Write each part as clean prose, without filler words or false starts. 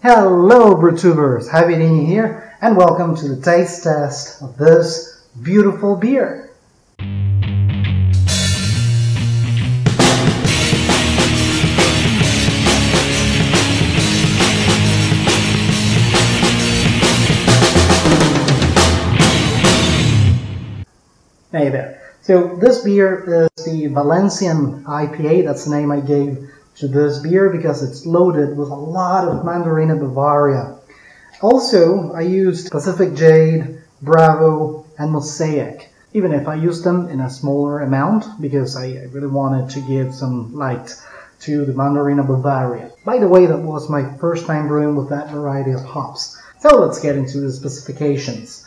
Hello BrewTubers, JabeerIni here, and welcome to the taste test of this beautiful beer. Hey there. So this beer is the Valencian IPA. That's the name I gave to this beer because it's loaded with a lot of Mandarina Bavaria. Also, I used Pacific Jade, Bravo, and Mosaic, even if I used them in a smaller amount because I really wanted to give some light to the Mandarina Bavaria. By the way, that was my first time brewing with that variety of hops. So let's get into the specifications.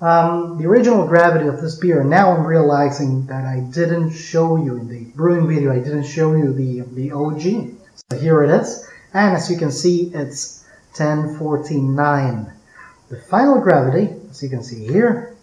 The original gravity of this beer, now I'm realizing that I didn't show you in the brewing video, I didn't show you the OG. So here it is, and as you can see, it's 1049. The final gravity, as you can see here,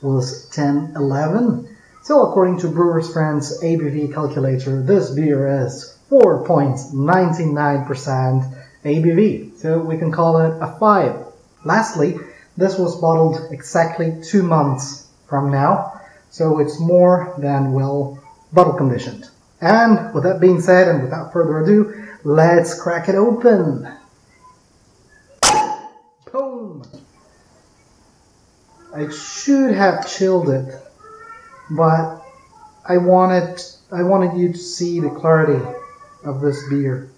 was 1011. So according to Brewer's Friend's ABV calculator, this beer is 4.99% ABV. So we can call it a 5. Lastly, this was bottled exactly 2 months from now, so it's more than well bottle conditioned. And with that being said, and without further ado, let's crack it open. Boom! I should have chilled it, but I wanted you to see the clarity of this beer.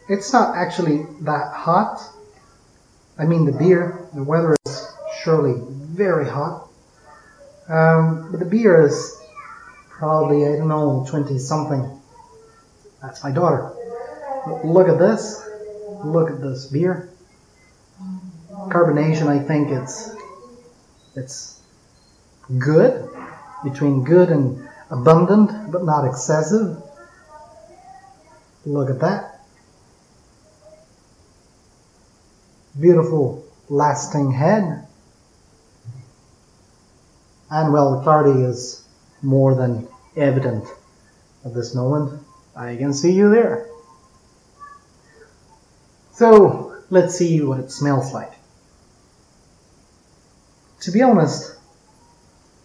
It's not actually that hot. I mean, the beer, the weather is surely very hot, but the beer is probably, I don't know, 20 something. That's my daughter. But look at this beer. Carbonation, I think it's good, between good and abundant, but not excessive. Look at that. Beautiful lasting head, and well, the clarity is more than evident at this moment. I can see you there. So let's see what it smells like. To be honest,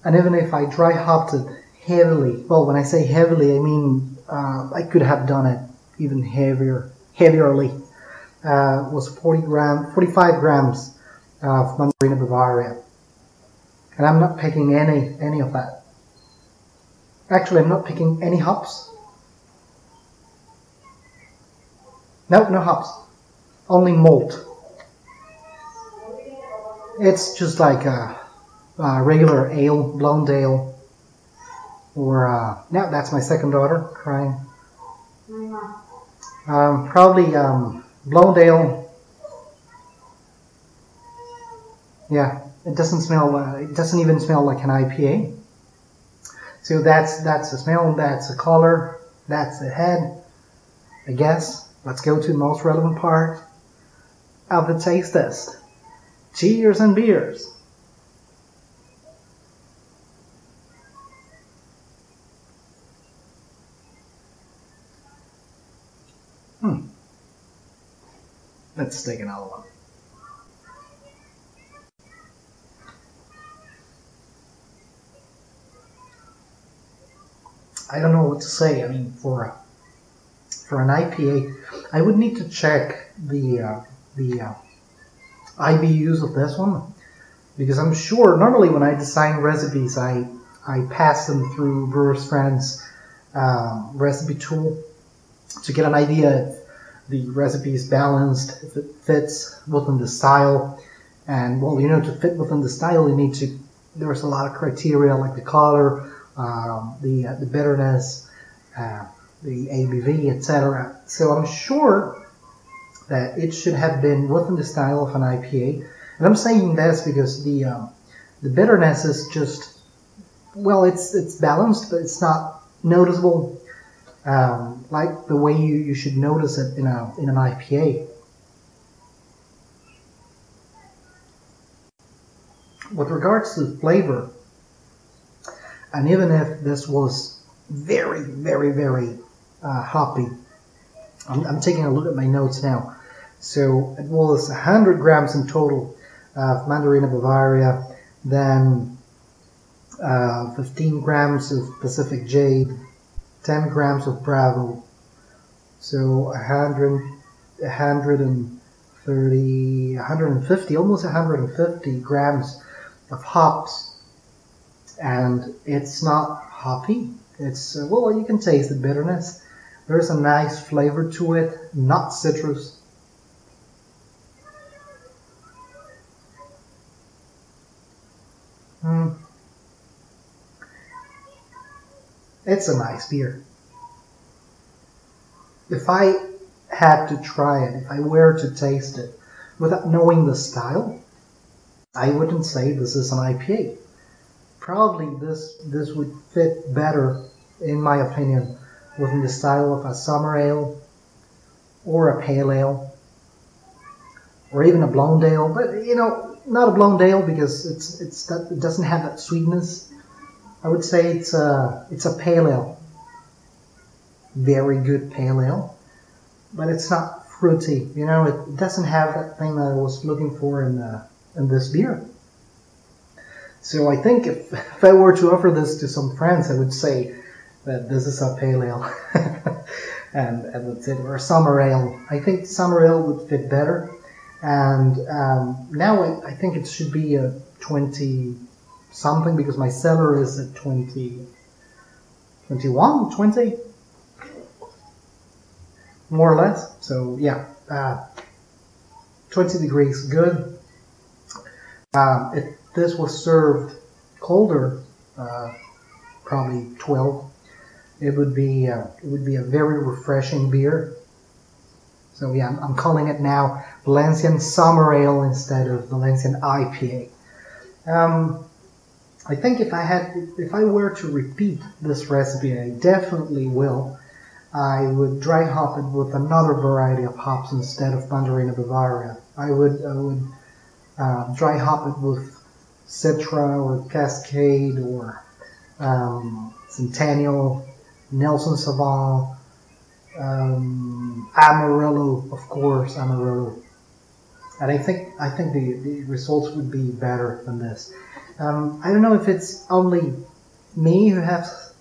and even if I dry hopped it heavily, well, when I say heavily, I mean I could have done it even heavierly. Was 45 grams of Mandarina Bavaria, and I'm not picking any of that. Actually, I'm not picking any hops. Nope, no hops, only malt. It's just like a regular ale, blonde ale, or no, that's my second daughter crying. Probably blonde ale. Yeah, it doesn't smell. It doesn't even smell like an IPA. So that's the smell. That's the color. That's the head. I guess. Let's go to the most relevant part of the taste test. Cheers and beers. Let's take another one. I don't know what to say. I mean, for an IPA, I would need to check the IBUs of this one, because I'm sure normally when I design recipes, I pass them through Brewer's Friend's recipe tool to get an idea if the recipe is balanced, if it fits within the style. And well, you know, to fit within the style, you need to, there's a lot of criteria like the color, the bitterness, the ABV, etc. So I'm sure that it should have been within the style of an IPA. And I'm saying this because the bitterness is just, well, it's balanced, but it's not noticeable like the way you should notice it in an IPA. With regards to the flavor, and even if this was very, very, very hoppy, I'm taking a look at my notes now. So it was 100 grams in total of Mandarina Bavaria, then 15 grams of Pacific Jade, 10 grams of Bravo, so 150, almost 150 grams of hops, and it's not hoppy. It's well, you can taste the bitterness. There's a nice flavor to it, not citrus. It's a nice beer. If I had to try it, if I were to taste it without knowing the style, I wouldn't say this is an IPA. Probably this would fit better, in my opinion, within the style of a summer ale or a pale ale or even a blonde ale. But you know, not a blonde ale because it doesn't have that sweetness. I would say it's a pale ale. Very good pale ale, but it's not fruity. You know, it doesn't have that thing that I was looking for in this beer. So I think if I were to offer this to some friends, I would say that this is a pale ale, and that's it, or a summer ale. I think summer ale would fit better, and now I think it should be a 20 something because my cellar is at 20, 21, 20. More or less. So yeah, 20 degrees, good. If this was served colder, probably 12, it would be a very refreshing beer. So yeah, I'm calling it now Valencian Summer Ale instead of Valencian IPA. I think if I were to repeat this recipe, I definitely will. I would dry hop it with another variety of hops instead of Mandarina Bavaria. I would dry hop it with Citra or Cascade or Centennial, Nelson Sauvin, Amarillo, of course, Amarillo. And I think the results would be better than this. I don't know if it's only me who has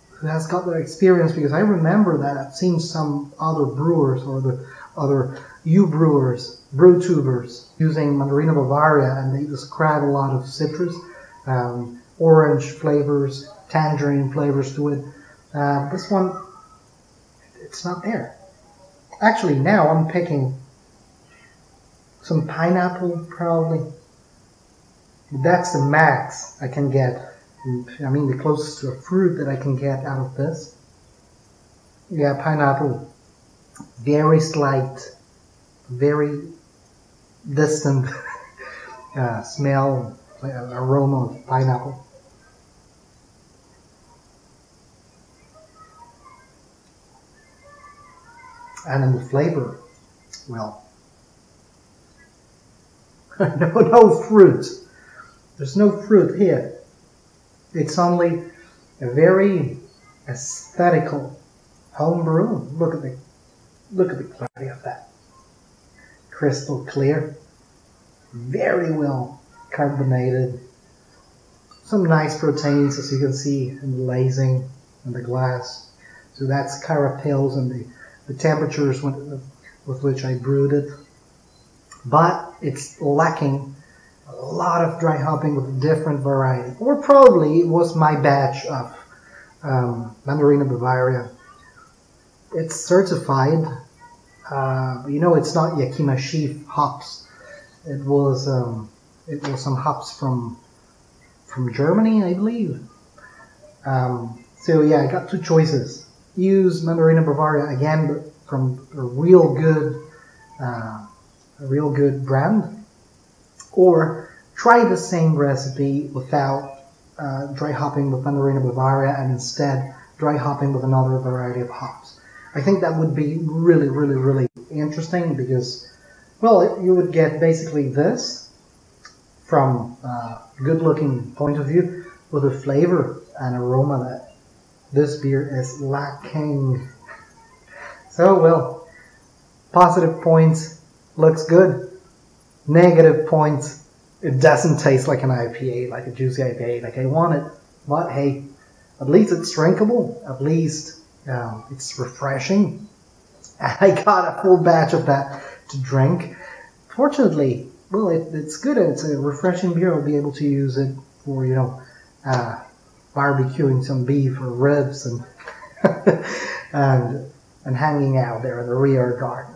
got that experience, because I remember that I've seen some other brewers or the other brew tubers using Mandarina Bavaria, and they describe a lot of citrus, orange flavors, tangerine flavors to it. This one, it's not there. Actually, now I'm picking some pineapple, probably. That's the max I can get. I mean, the closest to a fruit that I can get out of this. Yeah, pineapple. Very slight, very distant smell, aroma of pineapple. And in the flavor, well, no fruit. There's no fruit here. It's only a very aesthetical home brew. Look at the clarity of that. Crystal clear, very well carbonated. Some nice proteins, as you can see, in the lacing and the glass. So that's carapils and the temperatures with which I brewed it. But it's lacking a lot of dry hopping with a different variety. Or probably it was my batch of Mandarina Bavaria. It's certified. You know, it's not Yakima Chief hops. It was some hops from Germany, I believe. So yeah, I got two choices. Use Mandarina Bavaria again, but from a real good brand, or try the same recipe without dry hopping with Mandarina Bavaria and instead dry hopping with another variety of hops. I think that would be really, really, really interesting because, well, you would get basically this from a good-looking point of view with a flavor and aroma that this beer is lacking. So, well, Positive points, looks good. Negative points, it doesn't taste like an IPA, like a juicy IPA, like I want it. But hey, at least it's drinkable. At least it's refreshing. I got a full batch of that to drink. Fortunately, well, it's good. It's a refreshing beer. I'll be able to use it for, you know, barbecuing some beef or ribs and and hanging out there in the rear garden.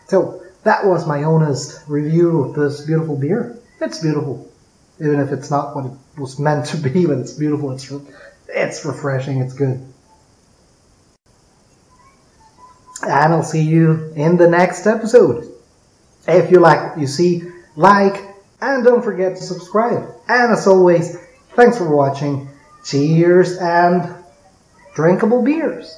So that was my honest review of this beautiful beer. It's beautiful, even if it's not what it was meant to be. But it's beautiful. It's refreshing. It's good. And I'll see you in the next episode. If you like what you see, like, and don't forget to subscribe. And as always, thanks for watching. Cheers and drinkable beers.